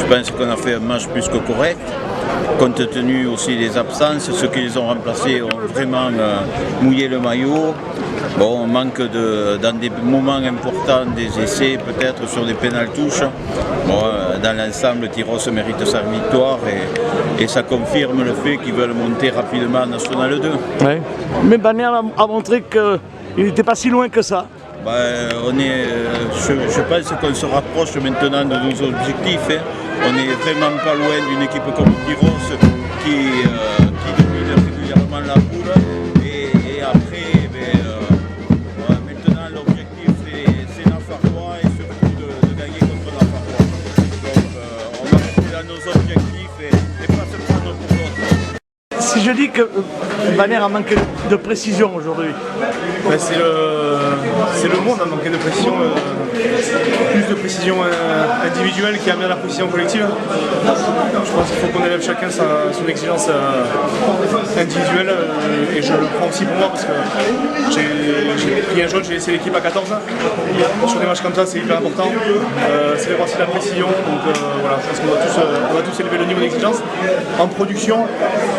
pense qu'on a fait un match plus que correct, compte tenu aussi des absences. Ceux qui les ont remplacés ont vraiment mouillé le maillot. Bon, on manque dans des moments importants des essais, peut-être sur des pénal-touches. Bon, dans l'ensemble, Tyrosse mérite sa victoire et ça confirme le fait qu'ils veulent monter rapidement en National 2. Ouais. Mais Bannière a montré qu'il n'était pas si loin que ça. Je pense qu'on se rapproche maintenant de nos objectifs. Hein. On n'est vraiment pas loin d'une équipe comme Tyrosse qui domine régulièrement la poule. Et après, maintenant l'objectif c'est Nafarrois et surtout de gagner contre Nafarrois. Donc on va rester dans nos objectifs et pas se prendre pour l'autre. Si je dis que Bannière a manqué de précision aujourd'hui. C'est le monde a manqué de précision, plus de précision individuelle qui amène à la précision collective. Je pense qu'il faut qu'on élève chacun son exigence individuelle et je le prends aussi pour moi parce que j'ai pris un jaune, j'ai laissé l'équipe à 14 ans. Sur des matchs comme ça c'est hyper important, c'est faire partie de la précision, donc voilà, je pense qu'on va tous élever le niveau d'exigence. En production,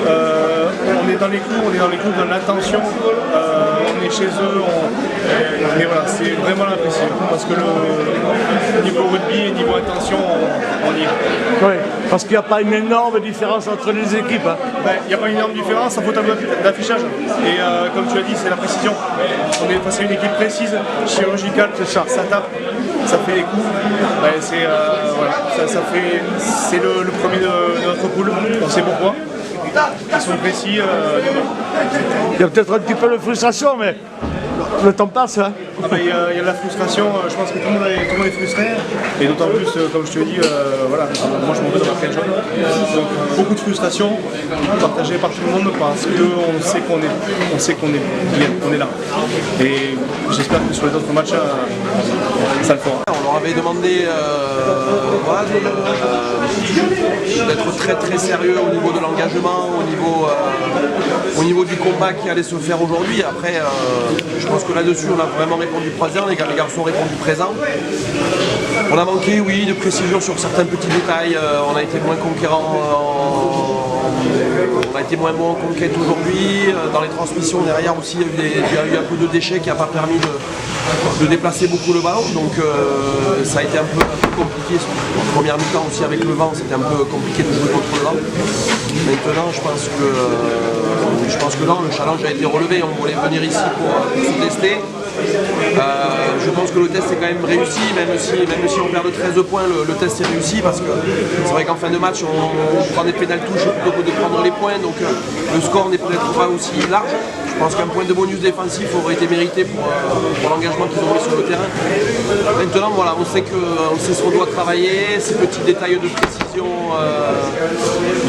on est dans les clous, dans l'intention, on est chez eux, mais voilà, c'est vraiment l'apprécier parce que le niveau rugby et niveau intention, on y est. Oui, parce qu'il n'y a pas une énorme différence entre les équipes. Hein. Il n'y a pas une énorme différence en faute d'affichage. Et comme tu as dit, c'est la précision. On est face à une équipe précise, chirurgicale, ça tape, ça fait les coups. C'est le premier de notre poule, on sait pourquoi. Ils sont précis. Il y a peut-être un petit peu de frustration, mais le temps passe. Hein. Il y a de la frustration, je pense que tout le monde est frustré. Et d'autant plus, comme je te l'ai dit, voilà, moi je m'en veux d'avoir fait un job. Donc beaucoup de frustration partagée par tout le monde parce qu'on sait qu'on est bien, on est là. Et j'espère que sur les autres matchs, ça le fera. On leur avait demandé d'être très très sérieux au niveau de l'engagement, au niveau du combat qui allait se faire aujourd'hui. Après, je pense que là-dessus, on a vraiment répondu présent, les garçons ont répondu présent. On a manqué, oui, de précision sur certains petits détails. On a été moins on a été moins bon en conquête aujourd'hui. Dans les transmissions derrière aussi, il y a eu un peu de déchets qui n'a pas permis de déplacer beaucoup le ballon. Donc ça a été un peu compliqué. En première mi-temps aussi avec le vent, c'était un peu compliqué de jouer contre le vent. Maintenant, je pense que non, le challenge a été relevé. On voulait venir ici pour se tester. Je pense que le test est quand même réussi, même si on perd de 13 points, le test est réussi parce que c'est vrai qu'en fin de match on prend des pénal-touches plutôt que de prendre les points, donc le score n'est peut-être pas aussi large. Je pense qu'un point de bonus défensif aurait été mérité pour l'engagement qu'ils ont mis sur le terrain. Maintenant voilà, on sait ce qu'on doit travailler, ces petits détails de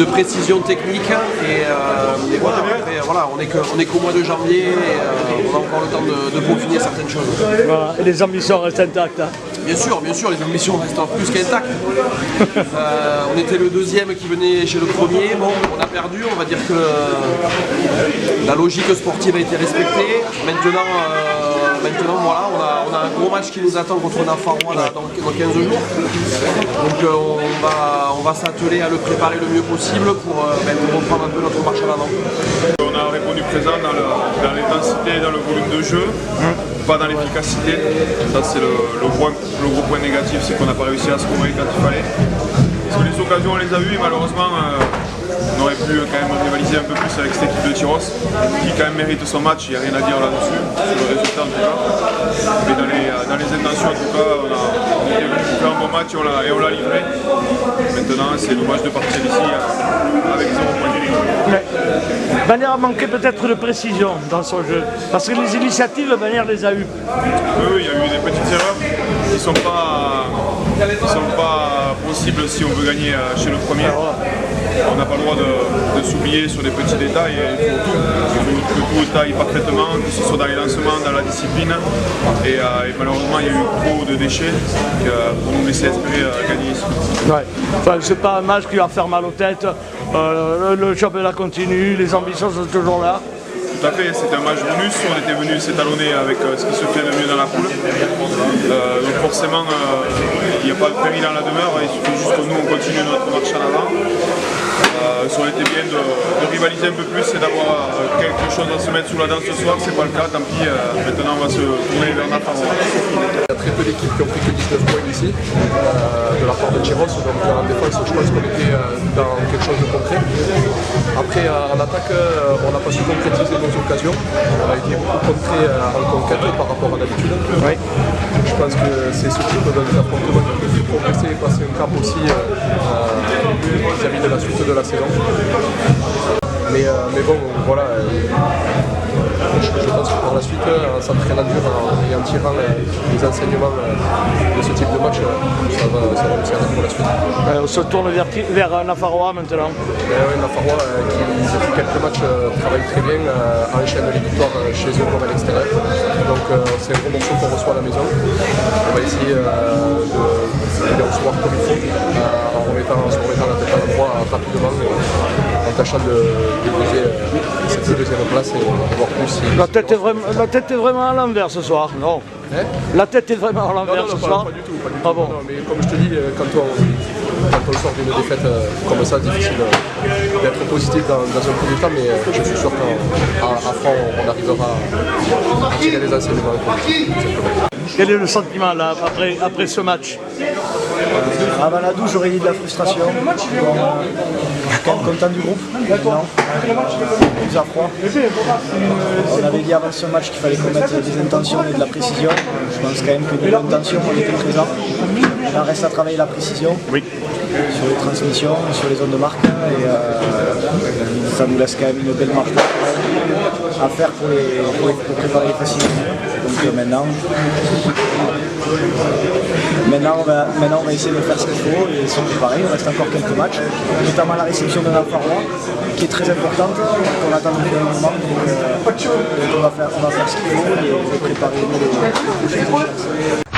précision technique et voilà, après, voilà, on est qu'au mois de janvier et on a encore le temps de peaufiner certaines choses. Voilà. Et les ambitions restent intactes. Hein. Bien sûr, les ambitions restent plus qu'intactes. On était le deuxième qui venait chez le premier. Bon, on a perdu, on va dire que la logique sportive a été respectée. Maintenant voilà, on a un gros match qui nous attend contre Nafarrois dans 15 jours. Donc on va s'atteler à le préparer le mieux possible pour reprendre un peu notre marche à l'avant. On a répondu présent dans l'intensité, dans le volume de jeu, pas dans l'efficacité. Ça c'est le gros point négatif, c'est qu'on n'a pas réussi à scorer quand il fallait. Parce que les occasions on les a vues et malheureusement on aurait pu quand même rivaliser un peu plus avec cette équipe de Tyrosse qui quand même mérite son match, il n'y a rien à dire là-dessus, sur le résultat en tout cas. Mais dans les intentions en tout cas, on a fait un bon match et on l'a livré. Maintenant c'est dommage de partir ici avec 0 points d'élite. Bannière a manqué peut-être de précision dans son jeu, parce que les initiatives, Bannière les a eues. Oui, il y a eu des petites erreurs qui ne sont pas possibles si on veut gagner chez le premier. On n'a pas le droit de s'oublier sur des petits détails, il faut que tout taille parfaitement, que ce soit dans les lancements, dans la discipline. Et malheureusement, il y a eu trop de déchets pour nous laisser espérer gagner ici. Ouais. Enfin, c'est pas un match qui va faire mal aux têtes. Le championnat continue, les ambitions sont toujours là. tout à fait, c'était un match bonus, on était venu s'étalonner avec ce qui se fait de mieux dans la poule. Donc forcément, il n'y a pas de péril dans la demeure, il suffit juste que nous on continue notre marche en avant. Ça aurait été bien de rivaliser un peu plus et d'avoir quelque chose à se mettre sous la dent ce soir, c'est pas le cas, tant pis, maintenant on va se tourner vers Nafarroa. Il y a très peu d'équipes qui ont pris que 19 points ici, de la part de Tyros, donc en défense je pense qu'on était dans quelque chose de concret. Après en attaque, on n'a pas su concrétiser nos occasions, on a été beaucoup contré en conquête par rapport à d'habitude. Oui. Je pense que c'est ce type d'affrontement qui peut progresser et passer un cap aussi vis-à-vis de la suite de la saison. Mais bon, voilà. Je pense que pour la suite, en s'entraînant dur et en tirant les enseignements de ce type de match, ça va nous servir pour la suite. On se tourne vers Nafarroa maintenant. Oui, Nafarroa qui depuis quelques matchs travaille très bien, enchaîne les victoires chez eux comme à l'extérieur. Donc c'est un gros morceau qu'on reçoit à la maison. On va essayer de les recevoir comme il faut, en se remettant la tête à l'endroit rapidement, en tâchant de déposer cette deuxième place et voir plus. La tête est vraiment à l'envers ce soir, non? La tête est vraiment à l'envers ce soir? Pas du tout. Ah bon. Non, mais comme je te dis, quand on sort d'une défaite comme ça, difficile d'être positif dans un premier temps, mais je suis sûr qu'à franc, on arrivera à tirer les enseignements. Quel est le sentiment là, après ce match? Avant la douche, j'aurais dit de la frustration. Je suis quand même content du groupe. Non. Plus à froid. On avait dit avant ce match qu'il fallait qu'on mette des intentions et de la précision. Je pense quand même que de l'intention, on était présent. Il en reste à travailler la précision. Oui. Sur les transmissions, sur les zones de marque. Et ça nous laisse quand même une belle marque à faire pour préparer les facilités. Donc maintenant on va essayer de faire ce qu'il faut et sont préparés. Il reste encore quelques matchs, notamment la réception de Nafarroa qui est très importante, qu'on attend depuis un moment. Donc on va faire ce qu'il faut et préparer les prochaines.